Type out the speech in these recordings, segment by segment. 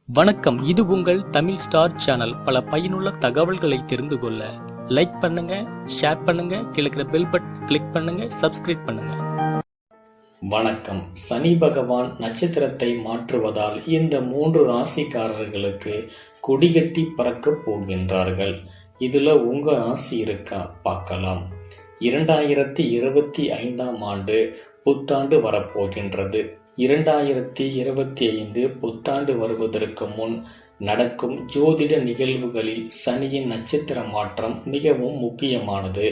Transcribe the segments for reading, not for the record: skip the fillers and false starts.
வணக்கம். இது உங்கள் தமிழ் ஸ்டார் சேனல். பல பயனுள்ள தகவல்களை தெரிந்து கொள்ள லைக் பண்ணுங்க, ஷேர் பண்ணுங்க, கீழே பெல் பட்டன் கிளிக் பண்ணுங்க, சப்ஸ்கிரைப் பண்ணுங்க. வணக்கம். சனி பகவான் நட்சத்திரத்தை மாற்றுவதால் இந்த 3 ராசிக்காரர்களுக்கு கொடிகட்டி பறக்க போகின்றார்கள். இதுல உங்க ராசி இருக்கா பார்க்கலாம். 2025ஆம் ஆண்டு புத்தாண்டு வரப்போகின்றது. 2025 புத்தாண்டு வருவதற்கு முன் நடக்கும் ஜோதிட நிகழ்வுகளில் சனியின் நட்சத்திர மாற்றம் மிகவும் முக்கியமானது.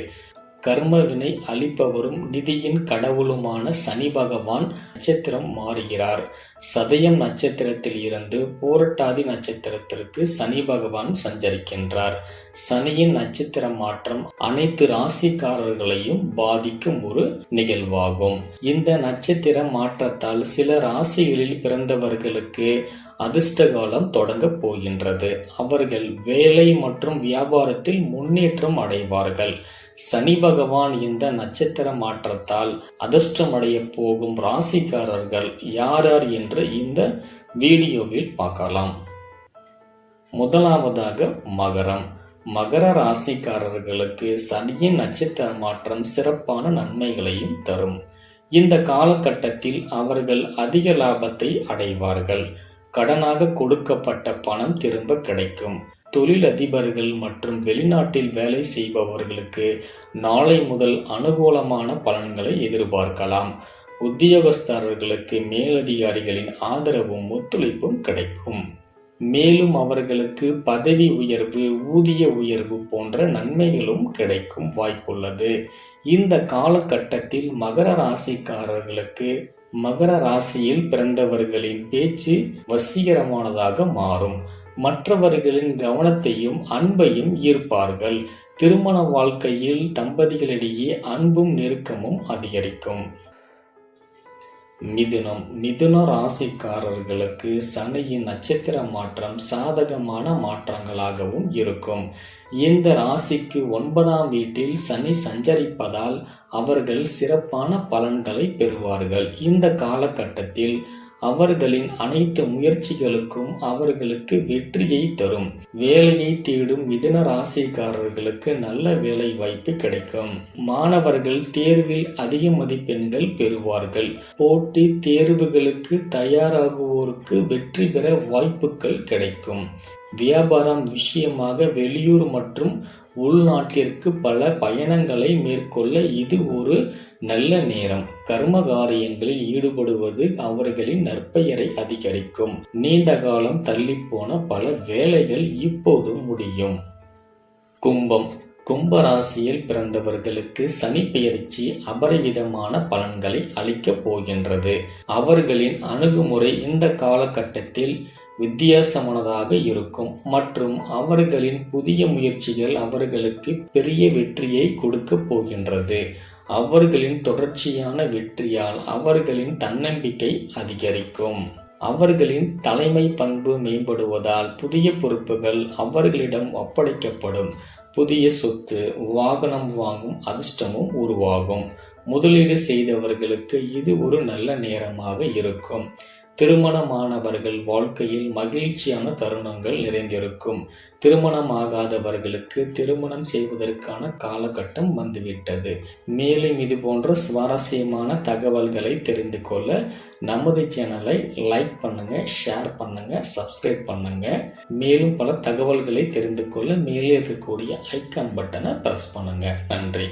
கர்மவினை அளிப்பவரும் நிதியின் கடவுளுமான சனி பகவான் நட்சத்திரம் மாறுகிறார். சதயம் நட்சத்திரத்தில் இருந்து பூரட்டாதி நட்சத்திரத்திற்கு சனி பகவான் சஞ்சரிக்கின்றார். சனியின் நட்சத்திர மாற்றம் அனைத்து ராசிக்காரர்களையும் பாதிக்கும் ஒரு நிகழ்வாகும். இந்த நட்சத்திர மாற்றத்தால் சில ராசிகளில் பிறந்தவர்களுக்கு அதிர்ஷ்ட காலம் தொடங்க போகின்றது. அவர்கள் வேலை மற்றும் வியாபாரத்தில் முன்னேற்றம் அடைவார்கள். சனி பகவான் இந்த நட்சத்திர மாற்றத்தால் அதிர்ஷ்டமடைய போகும் ராசிக்காரர்கள் யார் என்று இந்த வீடியோவில் பார்க்கலாம். முதலாவதாக மகரம். மகர ராசிக்காரர்களுக்கு சனியின் நட்சத்திர மாற்றம் சிறப்பான நன்மைகளையும் தரும். இந்த காலகட்டத்தில் அவர்கள் அதிக லாபத்தை அடைவார்கள். கடனாக கொடுக்கப்பட்ட பணம் திரும்ப கிடைக்கும். தொழிலதிபர்கள் மற்றும் வெளிநாட்டில் வேலை செய்பவர்களுக்கு நாளை முதல் அனுகூலமான பலன்களை எதிர்பார்க்கலாம். உத்தியோகஸ்தர்களுக்கு மேலதிகாரிகளின் ஆதரவும் ஒத்துழைப்பும் கிடைக்கும். மேலும் அவர்களுக்கு பதவி உயர்வு, ஊதிய உயர்வு போன்ற நன்மைகளும் கிடைக்கும் வாய்ப்புள்ளது. இந்த காலகட்டத்தில் மகர ராசிக்காரர்களுக்கு மகர ராசியில் பிறந்தவர்களின் பேச்சு வசீகரமானதாக மாறும். மற்றவர்களின் கவனத்தையும் அன்பையும் ஈர்ப்பார்கள். திருமண வாழ்க்கையில் தம்பதிகளிடையே அன்பும் நெருக்கமும் அதிகரிக்கும். மிதுனம். மிதுன ராசிக்காரர்களுக்கு சனியின் நட்சத்திர மாற்றம் சாதகமான மாற்றங்களாகவும் இருக்கும். இந்த ராசிக்கு 9ஆம் வீட்டில் சனி சஞ்சரிப்பதால் அவர்கள் சிறப்பான பலன்களை பெறுவார்கள். இந்த காலகட்டத்தில் அவர்களின் அனைத்து முயற்சிகளுக்கும் அவர்களுக்கு வெற்றியை தரும். வேலையை தேடும் மிதுன ராசிக்காரர்களுக்கு நல்ல வேலை வாய்ப்பு கிடைக்கும். மாணவர்கள் தேர்வில் அதிக மதிப்பெண்கள் பெறுவார்கள். போட்டி தேர்வுகளுக்கு தயாராகுவோருக்கு வெற்றி பெற வாய்ப்புகள் கிடைக்கும். வியாபாரம் விஷயமாக வெளியூர் மற்றும் உள்நாட்டிற்கு பல பயணங்களை மேற்கொள்ள இது ஒரு நல்ல நேரம். கர்ம காரியங்களில் ஈடுபடுவது அவர்களின் நற்பெயரை அதிகரிக்கும். நீண்ட காலம் தள்ளிப்போன பல வேலைகள் இப்போது முடியும். கும்பம். கும்ப ராசியில் பிறந்தவர்களுக்கு சனி பெயர்ச்சி அபரிவிதமான பலன்களை அளிக்கப் போகின்றது. அவர்களின் அணுகுமுறை இந்த காலகட்டத்தில் வித்தியாசமானதாக இருக்கும் மற்றும் அவர்களின் புதிய முயற்சிகள் அவர்களுக்கு பெரிய வெற்றியை கொடுக்க போகின்றது. அவர்களின் தொடர்ச்சியான வெற்றியால் அவர்களின் தன்னம்பிக்கை அதிகரிக்கும். அவர்களின் தலைமை பண்பு மேம்படுவதால் புதிய பொறுப்புகள் அவர்களிடம் ஒப்படைக்கப்படும். புதிய சொத்து, வாகனம் வாங்கும் அதிர்ஷ்டமும் உருவாகும். முதலீடு செய்தவர்களுக்கு இது ஒரு நல்ல நேரமாக இருக்கும். திருமணமானவர்கள் வாழ்க்கையில் மகிழ்ச்சியான தருணங்கள் நிறைந்திருக்கும். திருமணமாகாதவர்களுக்கு திருமணம் செய்வதற்கான காலகட்டம் வந்துவிட்டது. மேலும் இது போன்ற சுவாரஸ்யமான தகவல்களை தெரிந்து கொள்ள நமது சேனலை லைக் பண்ணுங்க, ஷேர் பண்ணுங்க, சப்ஸ்கிரைப் பண்ணுங்க. மேலும் பல தகவல்களை தெரிந்து கொள்ள மேலே இருக்கக்கூடிய ஐக்கான் பட்டனை பிரஸ் பண்ணுங்க. நன்றி.